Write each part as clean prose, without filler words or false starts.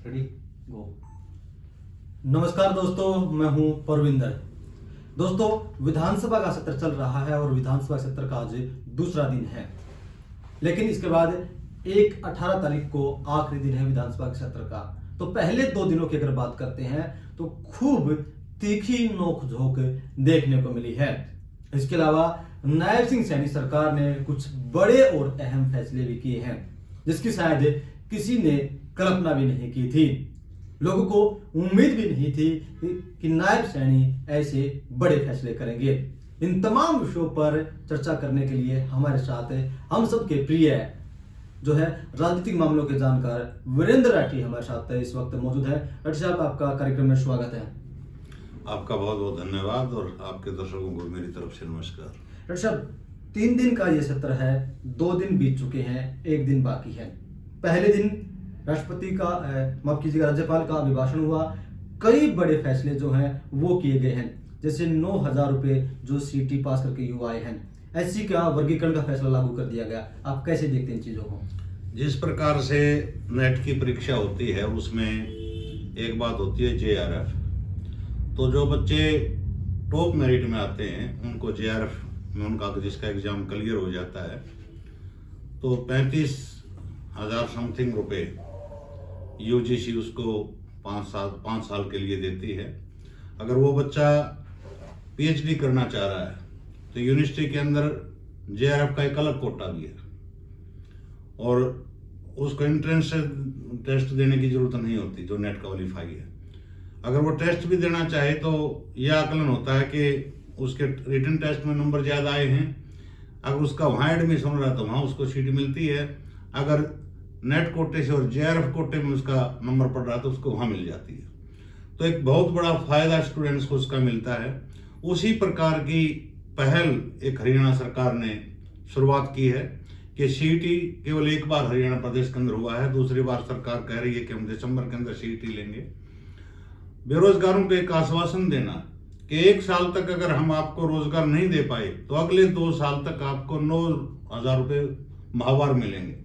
Ready गो। नमस्कार दोस्तों, मैं हूं परविंदर। दोस्तों, विधानसभा का सत्र चल रहा है और विधानसभा सत्र का आज दूसरा दिन है, लेकिन इसके बाद 18 तारीख को आखिरी दिन है विधानसभा के सत्र का। तो पहले 2 दिनों की अगर बात करते हैं तो खूब तीखी नोक-झोंक देखने को मिली है। इसके अलावा नायब सिंह सैनी सरकार ने कुछ बड़े और अहम फैसले भी किए हैं, जिसकी शायद किसी ने कल्पना भी नहीं की थी। लोगों को उम्मीद भी नहीं थी कि नायब सैनी ऐसे बड़े फैसले करेंगे। इन तमाम विषयों पर चर्चा करने के लिए हमारे साथ हम सबके प्रिय जो है राजनीतिक मामलों के जानकार वीरेंद्र राठी हमारे साथ इस वक्त मौजूद है। राठी साहब, आपका कार्यक्रम में स्वागत है। आपका बहुत बहुत धन्यवाद और आपके दर्शकों को मेरी तरफ से नमस्कार। राठी साहब, 3 दिन का ये सत्र है, 2 दिन बीत चुके हैं, 1 दिन बाकी है। पहले दिन राष्ट्रपति का माफ कीजिएगा राज्यपाल का अभिभाषण हुआ। कई बड़े फैसले जो हैं वो किए गए हैं, जैसे 9,000 रुपए जो सीटी पास करके युवा आए हैं, एससी का वर्गीकरण का फैसला लागू कर दिया गया। आप कैसे देखते हैं इन चीजों को? जिस प्रकार से नेट की परीक्षा होती है उसमें एक बात होती है JRF। तो जो बच्चे टॉप मेरिट में आते हैं उनको JRF में उनका जिसका एग्जाम क्लियर हो जाता है तो 35,000 समथिंग रुपए UGC उसको 5 साल के लिए देती है। अगर वो बच्चा PhD करना चाह रहा है तो यूनिवर्सिटी के अंदर JRF का एक अलग कोटा भी है और उसको एंट्रेंस टेस्ट देने की जरूरत नहीं होती जो नेट क्वालिफाई है। अगर वो टेस्ट भी देना चाहे तो यह आकलन होता है कि उसके रिटन टेस्ट में नंबर ज़्यादा आए हैं, अगर उसका वहाँ एडमिशन हो रहा है तो वहाँ उसको सीट मिलती है। अगर नेट कोटे से और JRF कोटे में उसका नंबर पड़ रहा है तो उसको वहाँ मिल जाती है। तो एक बहुत बड़ा फायदा स्टूडेंट्स को उसका मिलता है। उसी प्रकार की पहल एक हरियाणा सरकार ने शुरुआत की है कि CET केवल एक बार हरियाणा प्रदेश के अंदर हुआ है, दूसरी बार सरकार कह रही है कि हम दिसंबर के अंदर CET लेंगे। बेरोजगारों को एक आश्वासन देना कि 1 साल तक अगर हम आपको रोजगार नहीं दे पाए तो अगले 2 साल तक आपको 9,000 रुपये माहवार मिलेंगे।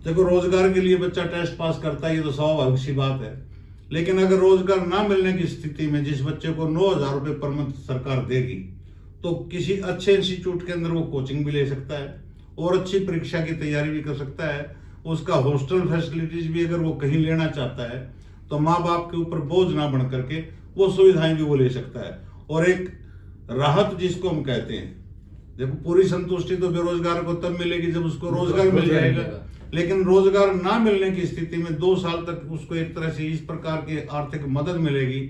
देखो, रोजगार के लिए बच्चा टेस्ट पास करता है, ये तो स्वाभाविक सी बात है, लेकिन अगर रोजगार ना मिलने की स्थिति में जिस बच्चे को 9,000 रुपये पर मंथ सरकार देगी तो किसी अच्छे इंस्टीट्यूट के अंदर वो कोचिंग भी ले सकता है और अच्छी परीक्षा की तैयारी भी कर सकता है। उसका हॉस्टल फैसिलिटीज भी अगर वो कहीं लेना चाहता है तो माँ बाप के ऊपर बोझ ना बन करके वो सुविधाएं भी वो ले सकता है। और एक राहत जिसको हम कहते हैं, देखो पूरी संतुष्टि तो बेरोजगार को तब मिलेगी जब उसको रोजगार मिल जाएगा, लेकिन रोजगार ना मिलने की स्थिति में 2 साल तक उसको एक तरह से इस प्रकार की आर्थिक मदद मिलेगी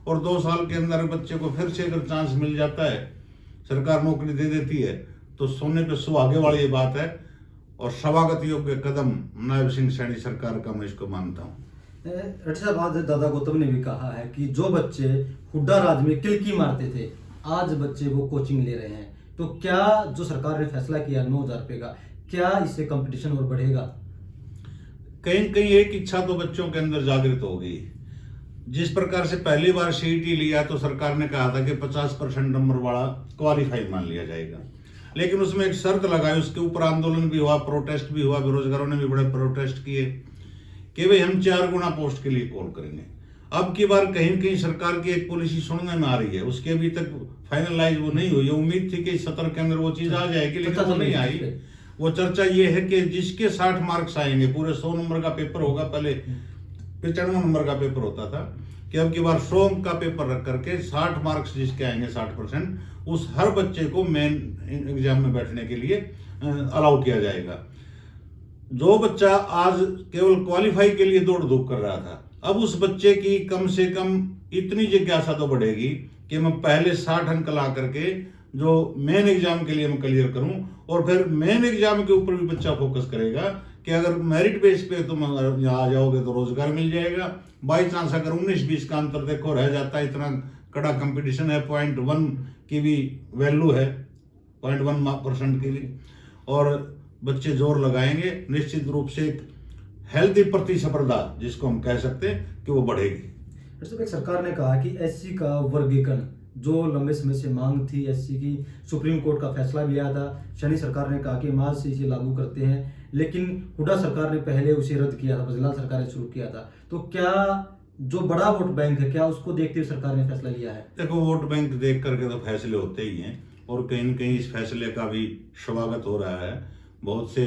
और 2 साल के अंदर बच्चे को फिर से अगर चांस मिल जाता है, सरकार नौकरी दे देती है, तो सोने पे सुहागे वाली ये बात है और स्वागत योग्य कदम नायब सिंह सैनी सरकार का मैं इसको मानता हूँ। आज दादा गौतम ने भी कहा है कि जो बच्चे हुड्डा राज में किलकी मारते थे, आज बच्चे वो कोचिंग ले रहे हैं। तो क्या जो सरकार ने फैसला किया 9,000 रुपये का, क्या इससे कंपटीशन और बढ़ेगा? कहीं कहीं एक इच्छा तो बच्चों के अंदर जागृत हो गई। जिस प्रकार से पहली बार CET लिया तो सरकार ने कहा था कि 50% नंबर वाला क्वालिफाई मान लिया जाएगा, लेकिन उसमें एक शर्त लगाई, उसके ऊपर आंदोलन भी हुआ, प्रोटेस्ट भी हुआ, बेरोजगारों ने भी बड़े प्रोटेस्ट किए कि भाई हम 4 गुना पोस्ट के लिए कॉल करेंगे। अब की बार कहीं कहीं सरकार की एक पॉलिसी सुनने में आ रही है, उसके अभी तक फाइनलाइज वो नहीं हुई। उम्मीद थी कि सत्र के अंदर वो चीज आ जाएगी, लेकिन वो नहीं आई। वो चर्चा ये है कि जिसके 60 मार्क्स आएंगे, पूरे 100 नंबर का पेपर होगा, पहले 95 नंबर का पेपर होता था, कि अब की बार 100 का पेपर रख करके 60 मार्क्स जिसके आएंगे 60%, उस हर बच्चे को मेन एग्जाम में बैठने के लिए अलाउ किया जाएगा। जो बच्चा आज केवल क्वालिफाई के लिए दौड़ धूप कर रहा था, अब उस बच्चे की कम से कम इतनी जिज्ञासा तो बढ़ेगी कि मैं पहले 60 अंक ला करके जो मेन एग्जाम के लिए मैं क्लियर करूं, और फिर मेन एग्जाम के ऊपर भी बच्चा फोकस करेगा कि अगर मेरिट बेस पे तुम यहाँ आ जाओगे तो रोजगार मिल जाएगा। बाई चांस अगर 19-20 का अंतर देखो रह जाता है, इतना कड़ा कंपटीशन है, 0.1 की भी वैल्यू है, 0.1% की भी, और बच्चे जोर लगाएंगे, निश्चित रूप से एक हेल्दी प्रतिस्पर्धा जिसको हम कह सकते हैं कि वो बढ़ेगी। एक सरकार ने कहा कि SC का वर्गीकरण जो लंबे समय से मांग थी, SC की सुप्रीम कोर्ट का फैसला भी आया था, सैनी सरकार ने कहा कि मार्च से इसे लागू करते हैं, लेकिन हुड्डा सरकार ने पहले उसे रद्द किया था, बजरलाल सरकार ने शुरू किया था। तो क्या जो बड़ा वोट बैंक है, क्या उसको देखते हुए सरकार ने फैसला लिया है? देखो, वोट बैंक देख करके तो फैसले होते ही हैं, और कहीं न कहीं इस फैसले का भी स्वागत हो रहा है। बहुत से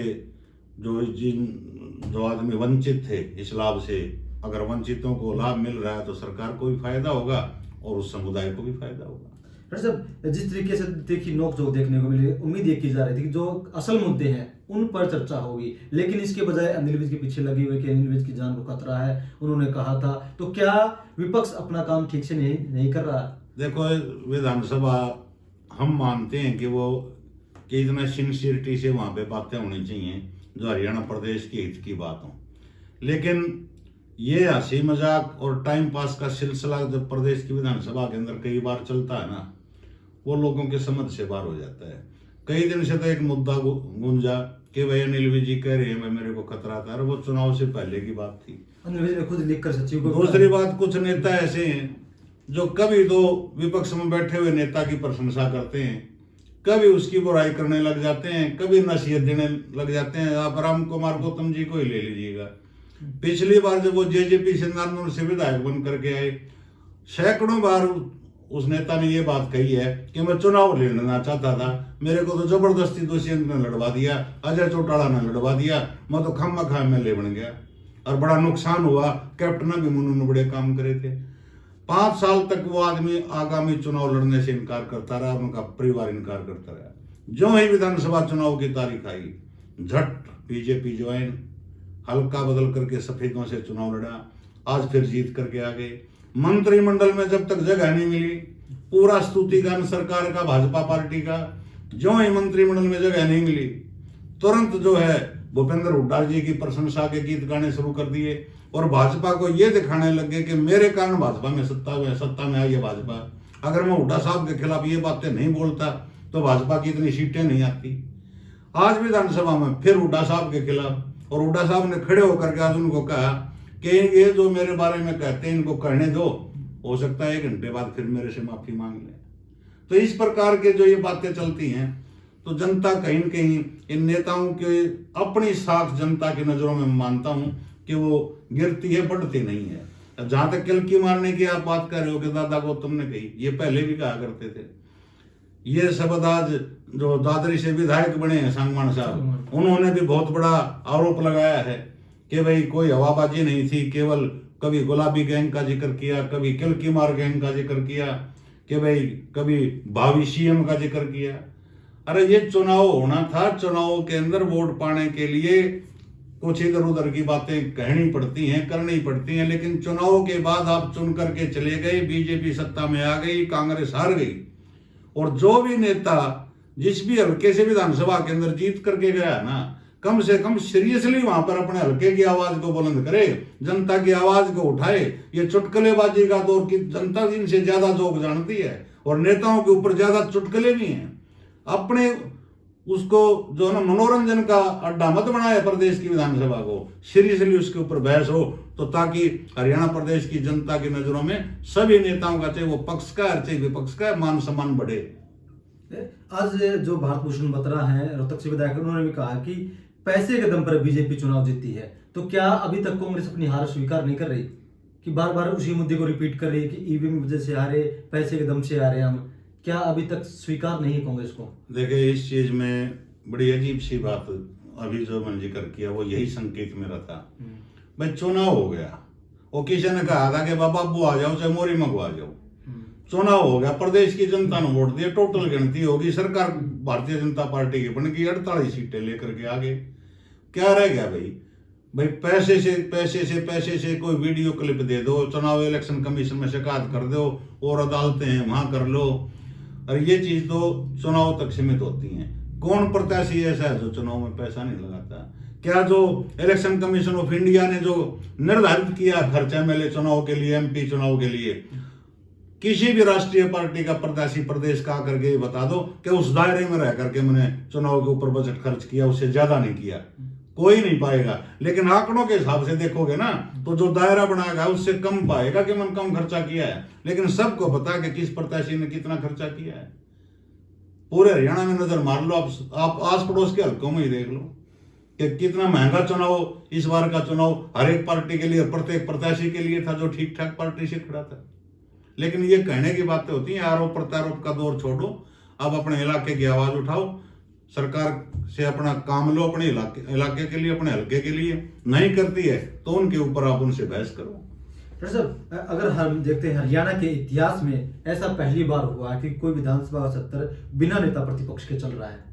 जो आदमी वंचित थे इस लाभ से, अगर वंचितों को लाभ मिल रहा है तो सरकार को भी फायदा होगा और उस समुदाय को भी फायदा होगा। डॉक्टर साहब, जिस तरीके से देखिए नोकझोंक देखने को मिली, उम्मीद ये की जा रही थी कि जो असल मुद्दे हैं उन पर चर्चा होगी, लेकिन इसके बजाय अनिल विज के पीछे लगे हुए कि अनिल विज की जान को खतरा है, उन्होंने कहा था। तो क्या विपक्ष अपना काम ठीक से नहीं कर रहा? देखो, विधानसभा हम मानते हैं कि इतना सिंसियरिटी से वहाँ पे बातें होनी चाहिए जो हरियाणा प्रदेश के हित की बात हो, लेकिन ये हंसी मजाक और टाइम पास का सिलसिला जब प्रदेश की विधानसभा के अंदर कई बार चलता है ना, वो लोगों के समझ से बाहर हो जाता है। कई दिन से तो एक मुद्दा गूंजा कि भाई अनिल विज जी कह रहे हैं मेरे को खतरा था, और वो चुनाव से पहले की बात थी। अनिल विज ने खुद लिखकर सचिव को। दूसरी बात, कुछ नेता ऐसे हैं जो कभी तो विपक्ष में बैठे हुए नेता की प्रशंसा करते हैं, कभी उसकी बुराई करने लग जाते हैं, कभी नसीहत देने लग जाते हैं। आप राम कुमार गौतम जी को ही ले लीजिएगा। पिछली बार जब वो जेजेपी से नारनौल से विधायक बन करके आए, सैकड़ों बार उस नेता ने ये बात कही है कि मैं चुनाव लड़ना चाहता था, मेरे को तो जबरदस्ती दुष्यंत ने लड़वा दिया, अजय चौटाला ने लड़वा दिया, मैं तो खामखा एमएलए बन गया और बड़ा नुकसान हुआ। कैप्टन भी उन्होंने बड़े काम करे थे। 5 साल तक वो आदमी आगामी चुनाव लड़ने से इनकार करता रहा, उनका परिवार इनकार करता रहा। जो ही विधानसभा चुनाव की तारीख आई, झट बीजेपी ज्वाइन, हल्का बदल करके सफेदों से चुनाव लड़ा, आज फिर जीत करके आ गए। मंत्रिमंडल में जब तक जगह नहीं मिली, पूरा स्तुतिगान सरकार का, भाजपा पार्टी का, जो ही मंत्रिमंडल में जगह नहीं मिली, तुरंत जो है भूपेंद्र हुड्डा जी की प्रशंसा के गीत गाने शुरू कर दिए और भाजपा को ये दिखाने लगे कि मेरे कारण भाजपा में सत्ता में आई है भाजपा। अगर मैं हुड्डा साहब के खिलाफ ये बातें नहीं बोलता तो भाजपा की इतनी सीटें नहीं आती। आज विधानसभा में फिर हुड्डा साहब के खिलाफ, और हुड्डा साहब ने खड़े होकर के आज उनको कहा कि ये जो मेरे बारे में कहते हैं इनको कहने दो, हो सकता है 1 घंटे बाद फिर मेरे से माफी मांग ले। तो इस प्रकार के जो ये बातें चलती हैं, तो जनता कहीं न कहीं इन नेताओं के अपनी साख जनता की नजरों में मानता हूं कि वो गिरती है, बढ़ती नहीं है। जहां तक किलकी मारने की आप बात कर रहे हो कि दादा को तुमने कही, ये पहले भी कहा करते थे। ये शब्द आज जो दादरी से विधायक बने हैं सांगवान साहब, उन्होंने भी बहुत बड़ा आरोप लगाया है कि भाई कोई हवाबाजी नहीं थी, केवल कभी गुलाबी गैंग का जिक्र किया, कभी किलकी मार गैंग का जिक्र किया, कि भाई कभी भावी सीएम का जिक्र किया। अरे ये चुनाव होना था, चुनाव के अंदर वोट पाने के लिए कुछ इधर उधर की बातें कहनी पड़ती हैं, करनी पड़ती हैं, लेकिन चुनाव के बाद आप चुन करके चले गए, बीजेपी सत्ता में आ गई, कांग्रेस हार गई, और जो भी नेता जिस भी हल्के से विधानसभा के अंदर जीत करके गया ना, कम से कम सीरियसली वहां पर अपने हल्के की आवाज को बुलंद करे, जनता की आवाज को उठाए। ये चुटकुलेबाजी का दौर की जनता इनसे ज्यादा जोक जानती है, और नेताओं के ऊपर ज्यादा चुटकुले भी हैं। अपने उसको जो ना मनोरंजन का अड्डा मत बनाए प्रदेश की विधानसभा को, सीरियसली उसके ऊपर बहस हो, तो ताकि हरियाणा प्रदेश की जनता की नजरों में सभी नेताओं का, चाहे वो पक्ष का है चाहे विपक्ष का, मान सम्मान बढ़े। आज जो भारत भूषण बत्रा है रोहतक से विधायक, उन्होंने भी कहा कि पैसे के दम पर बीजेपी चुनाव जीतती है। तो क्या अभी तक कांग्रेस अपनी हार स्वीकार नहीं कर रही, कि बार बार उसी मुद्दे को रिपीट कर रही है कि ईवीएम वजह से हारे, पैसे के दम से हारे हम? क्या अभी तक स्वीकार नहीं है कांग्रेस को? देखिए, इस चीज में बड़ी अजीब सी बात अभी जो मैंने जिक्र किया वो यही संकेत मेरा था। भाई चुनाव हो गया, वो किसी ने कहा था कि बाबा अबू आ जाओ चाहे मोरी मंगवा जाओ। चुनाव हो गया, प्रदेश की जनता ने वोट दिया, टोटल गिनती होगी, सरकार भारतीय जनता पार्टी की बन गई, 48 सीटें लेकर के आगे। क्या रह गया भाई पैसे से कोई वीडियो क्लिप दे दो, चुनाव इलेक्शन कमीशन में शिकायत कर दो, और अदालतें हैं वहां कर लो, और ये चीज तो चुनाव तक सीमित होती हैं। कौन प्रत्याशी ऐसा है जो चुनाव में पैसा नहीं लगाता? क्या जो इलेक्शन कमीशन ऑफ इंडिया ने जो निर्धारित किया खर्चा एमएलए चुनाव के लिए, एमपी चुनाव के लिए, किसी भी राष्ट्रीय पार्टी का प्रत्याशी प्रदेश का आकर के बता दो कि उस दायरे में रह करके मैंने चुनाव के ऊपर बजट खर्च किया, उससे ज्यादा नहीं किया, कोई नहीं पाएगा। लेकिन आंकड़ों के हिसाब से देखोगे ना, तो जो दायरा बनाएगा उससे कम पाएगा कि मैंने कम खर्चा किया है। लेकिन सबको पता है कि किस प्रत्याशी ने कितना खर्चा किया है। पूरे हरियाणा में नजर मार लो, आप आस पड़ोस के हल्कों में ही देख लो, कि कितना महंगा चुनाव इस बार का चुनाव हर एक पार्टी के लिए, प्रत्येक प्रत्याशी के लिए था जो ठीक ठाक पार्टी से खड़ा था। लेकिन ये कहने की बातें होती हैं, आरोप प्रत्यारोप का दौर छोड़ो, अब अपने इलाके की आवाज उठाओ, सरकार से अपना काम लो, अपने इलाके के लिए, अपने हल्के के लिए। नहीं करती है तो उनके ऊपर आप उनसे बहस करो। डॉक्टर साहब, अगर हम देखते हैं हरियाणा के इतिहास में ऐसा पहली बार हुआ कि कोई विधानसभा का सत्र बिना नेता प्रतिपक्ष के चल रहा है।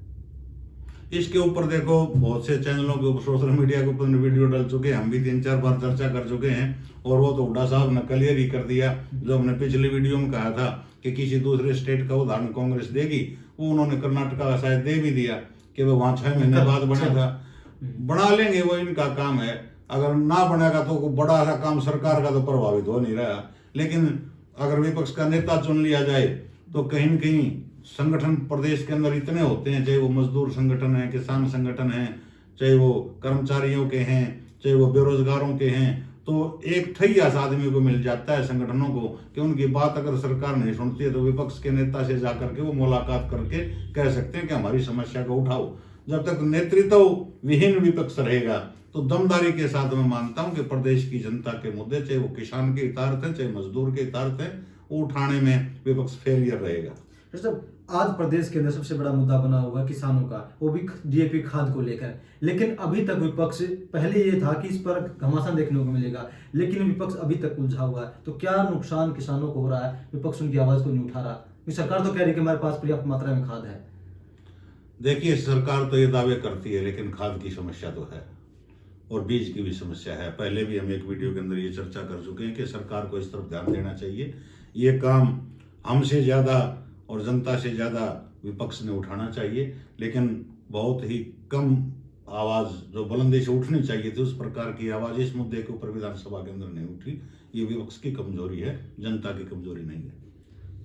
इसके ऊपर देखो बहुत से चैनलों के ऊपर, सोशल मीडिया के ऊपर वीडियो डल चुके हैं, हम भी 3-4 बार चर्चा कर चुके हैं। और वो तो हुड्डा साहब ने क्लियर ही कर दिया, जो हमने पिछली वीडियो में कहा था कि किसी दूसरे स्टेट का उदाहरण कांग्रेस देगी, वो उन्होंने कर्नाटका का शायद दे भी दिया कि वो वहां 6 महीने बाद बना था। बना लेंगे, वो इनका काम है। अगर ना बनेगा तो बड़ा सा काम सरकार का तो प्रभावित हो नहीं रहा। लेकिन अगर विपक्ष का नेता चुन लिया जाए तो कहीं न कहीं संगठन प्रदेश के अंदर इतने होते हैं, चाहे वो मजदूर संगठन है, किसान संगठन है, चाहे वो कर्मचारियों के हैं, चाहे वो बेरोजगारों के हैं, तो एक ठैयास आदमी को मिल जाता है संगठनों को कि उनकी बात अगर सरकार नहीं सुनती है तो विपक्ष के नेता से जाकर के वो मुलाकात करके कह सकते हैं कि हमारी समस्या को उठाओ। जब तक नेतृत्व विहीन विपक्ष रहेगा तो दमदारी के साथ मैं मानता हूं कि प्रदेश की जनता के मुद्दे, चाहे वो किसान के हितार्थ है, चाहे मजदूर के हितार्थ है, वो उठाने में विपक्ष फेलियर रहेगा। आज प्रदेश के अंदर सबसे बड़ा मुद्दा बना हुआ है किसानों का, वो भी डीएपी खाद को लेकर। लेकिन अभी तक विपक्ष, पहले ये था कि इस पर घमासान देखने को मिलेगा, लेकिन विपक्ष अभी तक उलझा हुआ है। तो क्या नुकसान किसानों को हो रहा है? विपक्ष उनकी आवाज को नहीं उठा रहा। सरकार तो कह रही है कि हमारे पास पर्याप्त मात्रा में खाद है। देखिए, सरकार तो ये दावे करती है, लेकिन खाद की समस्या तो है और बीज की भी समस्या है। पहले भी हम एक वीडियो के अंदर ये चर्चा कर चुके हैं कि सरकार को इस तरफ ध्यान देना चाहिए। ये काम हमसे ज़्यादा और जनता से ज़्यादा विपक्ष ने उठाना चाहिए, लेकिन बहुत ही कम आवाज़ जो बुलंदी से उठनी चाहिए थी, उस प्रकार की आवाज़ इस मुद्दे के ऊपर विधानसभा के अंदर नहीं उठी। ये विपक्ष की कमजोरी है, जनता की कमजोरी नहीं है।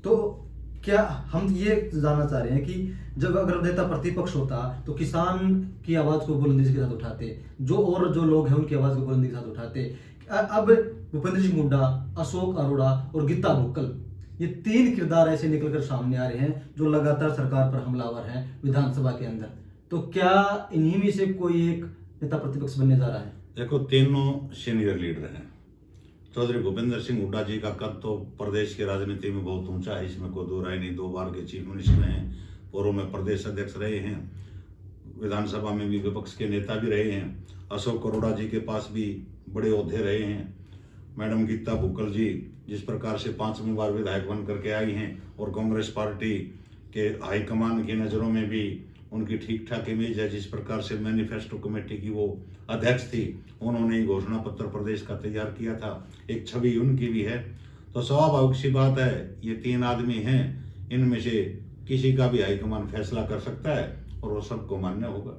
तो क्या हम ये जानना चाह रहे हैं कि जब अगर नेता प्रतिपक्ष होता तो किसान की आवाज को बुलंदी के साथ उठाते, जो लोग हैं उनकी आवाज को बुलंदी के साथ उठाते। अब भूपेंद्र सिंह हुड्डा, अशोक अरोड़ा और गीता भुक्कल, ये 3 किरदार ऐसे निकलकर सामने आ रहे हैं जो लगातार सरकार पर हमलावर हैं विधानसभा के अंदर। तो क्या इन्हीं में से कोई एक नेता प्रतिपक्ष बनने जा रहा है? देखो, तीनों सीनियर लीडर हैं। चौधरी भूपेंद्र सिंह हुड्डा जी का कद तो प्रदेश की राजनीति में बहुत ऊंचा है, इसमें कोई दो राय नहीं। 2 बार के चीफ मिनिस्टर हैं, पूर्व में प्रदेश अध्यक्ष रहे हैं, विधानसभा में भी विपक्ष के नेता भी रहे हैं। अशोक अरोड़ा जी के पास भी बड़े ओहदे रहे हैं। मैडम गीता भुक्कल जी जिस प्रकार से 5वीं बार विधायक बन करके आई हैं और कांग्रेस पार्टी के हाईकमान की नज़रों में भी उनकी ठीक ठाक इमेज है। जिस प्रकार से मैनिफेस्टो कमेटी की वो अध्यक्ष थी, उन्होंने घोषणा पत्र प्रदेश का तैयार किया था, एक छवि उनकी भी है। तो स्वाभाविक सी बात है, ये 3 आदमी हैं, इनमें से किसी का भी हाईकमान फैसला कर सकता है और वो सबको मान्य होगा।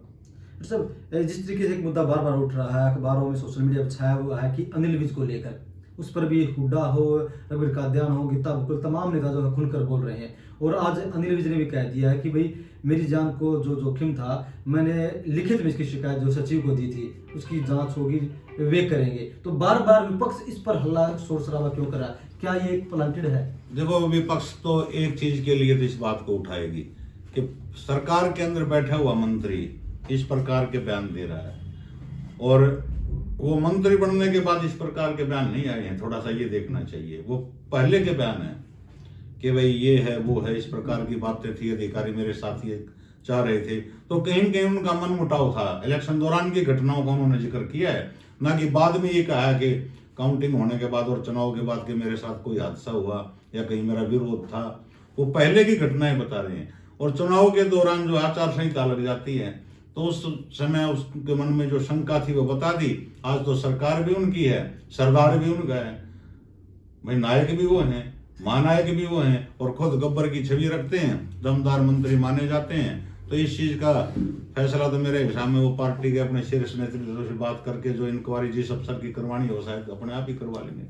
सब जिस तरीके से एक मुद्दा बार बार उठ रहा है, अखबारों में, सोशल मीडिया पर छाया हुआ है कि अनिल विज को लेकर, उस पर भी हुड्डा हो, रघुवीर कादियान हो, गीता भुक्कल, तमाम नेता जो है खुलकर बोल रहे हैं। और आज अनिल विज ने भी कह दिया है कि भाई मेरी जान को जो जोखिम था, मैंने लिखित में इसकी शिकायत जो सचिव को दी थी, उसकी जांच होगी, वे करेंगे। तो बार बार विपक्ष इस पर हल्ला शोर शराबा क्यों कर रहा है? क्या ये प्लांटेड है? देखो, विपक्ष तो एक चीज के लिए तो इस बात को उठाएगी कि सरकार के अंदर बैठा हुआ मंत्री इस प्रकार के बयान दे रहा है और वो मंत्री बनने के बाद इस प्रकार के बयान नहीं आए हैं। थोड़ा सा ये देखना चाहिए, वो पहले के बयान है कि भाई ये है वो है, इस प्रकार की बातें थी, अधिकारी मेरे साथ ये चाह रहे थे। तो कहीं न कहीं उनका मन मुटाव था। इलेक्शन दौरान की घटनाओं का उन्होंने जिक्र किया है, ना कि बाद में ये कहा है कि काउंटिंग होने के बाद और चुनाव के बाद के मेरे साथ कोई हादसा हुआ या कहीं मेरा विरोध था। वो पहले की घटनाएं बता रहे हैं। और चुनाव के दौरान जो आचार संहिता लग जाती है तो उस समय उसके मन में जो शंका थी वो बता दी। आज तो सरकार भी उनकी है, सरदार भी उनका है, भाई नायक भी वो हैं, महानायक भी वो हैं और खुद गब्बर की छवि रखते हैं, दमदार मंत्री माने जाते हैं। तो इस चीज का फैसला तो मेरे हिसाब में वो पार्टी के अपने शीर्ष नेतृत्व से बात करके जो इंक्वायरी जिस अफसर की करवानी हो शायद अपने आप ही करवा लेंगे।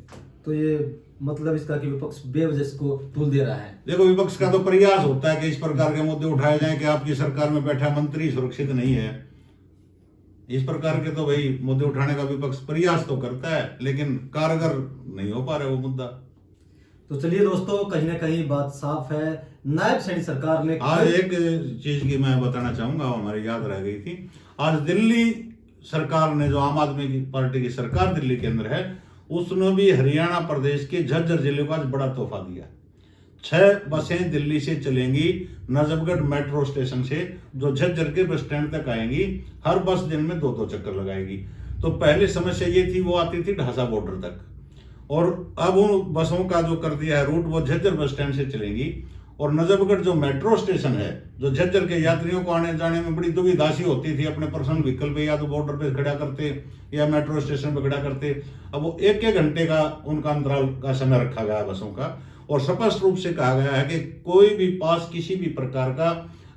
तो ये मतलब इसका कि विपक्ष बेवजह इसको तूल दे रहा है। देखो, विपक्ष का तो प्रयास होता है कि इस प्रकार के मुद्दे उठाए जाएं कि आपकी सरकार में बैठा मंत्री सुरक्षित नहीं है। इस प्रकार के तो भाई मुद्दे उठाने का विपक्ष प्रयास तो करता है, लेकिन कारगर नहीं हो पा रहा वो मुद्दा। तो चलिए दोस्तों, कहीं ना कहीं बात साफ है, नायब सैनी सरकार ने आज एक चीज की मैं बताना चाहूंगा, हमारी याद रह गई थी। आज दिल्ली सरकार ने, जो आम आदमी की पार्टी की सरकार दिल्ली के अंदर है, उसने भी हरियाणा प्रदेश के झज्जर जिले को आज बड़ा तोहफा दिया। 6 बसें दिल्ली से चलेंगी नजफगढ़ मेट्रो स्टेशन से, जो झज्जर के बस स्टैंड तक आएंगी। हर बस दिन में 2-2 चक्कर लगाएगी। तो पहले समस्या ये थी, वो आती थी ढासा बॉर्डर तक, और अब उन बसों का जो कर दिया है रूट, वो झज्जर बस स्टैंड से चलेंगी। और नजफगढ़ जो मेट्रो स्टेशन है, जो झज्जर के यात्रियों को आने जाने में बड़ी दुविधा सी होती थी, अपने पर्सनल व्हीकल पे या तो बॉर्डर पे खड़ा करते या मेट्रो स्टेशन पे खड़ा करते, अब वो 1-1 घंटे का उनका अंतराल का समय रखा गया बसों का। और स्पष्ट रूप से कहा गया है कि कोई भी पास किसी भी प्रकार का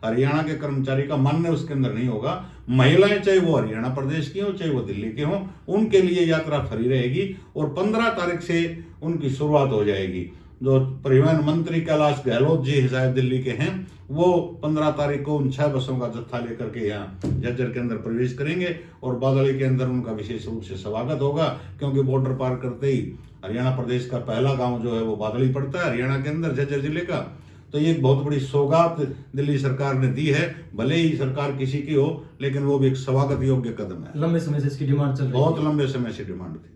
हरियाणा के कर्मचारी का मान्य उसके अंदर नहीं होगा। महिलाएं चाहे वो हरियाणा प्रदेश की हो चाहे वो दिल्ली के हों, उनके लिए यात्रा फ्री रहेगी। और 15 तारीख से उनकी शुरुआत हो जाएगी। जो परिवहन मंत्री कैलाश गहलोत जी शायद दिल्ली के हैं, वो 15 तारीख को उन 6 बसों का जत्था लेकर के यहाँ झज्जर के अंदर प्रवेश करेंगे। और बादली के अंदर उनका विशेष रूप से स्वागत होगा, क्योंकि बॉर्डर पार करते ही हरियाणा प्रदेश का पहला गांव जो है वो बादली पड़ता है हरियाणा के अंदर, झज्जर जिले का। तो ये एक बहुत बड़ी सौगात दिल्ली सरकार ने दी है। भले ही सरकार किसी की हो, लेकिन वो भी एक स्वागत योग्य कदम है। लंबे समय से इसकी डिमांड चल रही है, बहुत लंबे समय से डिमांड थी।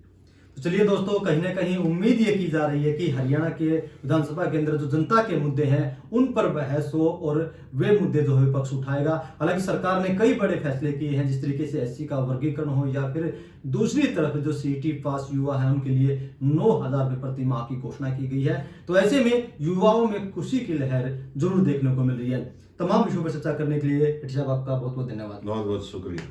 तो चलिए दोस्तों, कहीं ना कहीं उम्मीद ये की जा रही है कि हरियाणा के विधानसभा के अंदर जो जनता के मुद्दे हैं उन पर बहस हो और वे मुद्दे जो है विपक्ष उठाएगा। हालांकि सरकार ने कई बड़े फैसले किए हैं, जिस तरीके से एससी का वर्गीकरण हो, या फिर दूसरी तरफ जो सीटी पास युवा है उनके लिए 9,000 रुपये प्रति माह की घोषणा की गई है। तो ऐसे में युवाओं में खुशी की लहर जरूर देखने को मिल रही है। तमाम विषयों पर चर्चा करने के लिए साहब आपका बहुत बहुत धन्यवाद। बहुत बहुत शुक्रिया।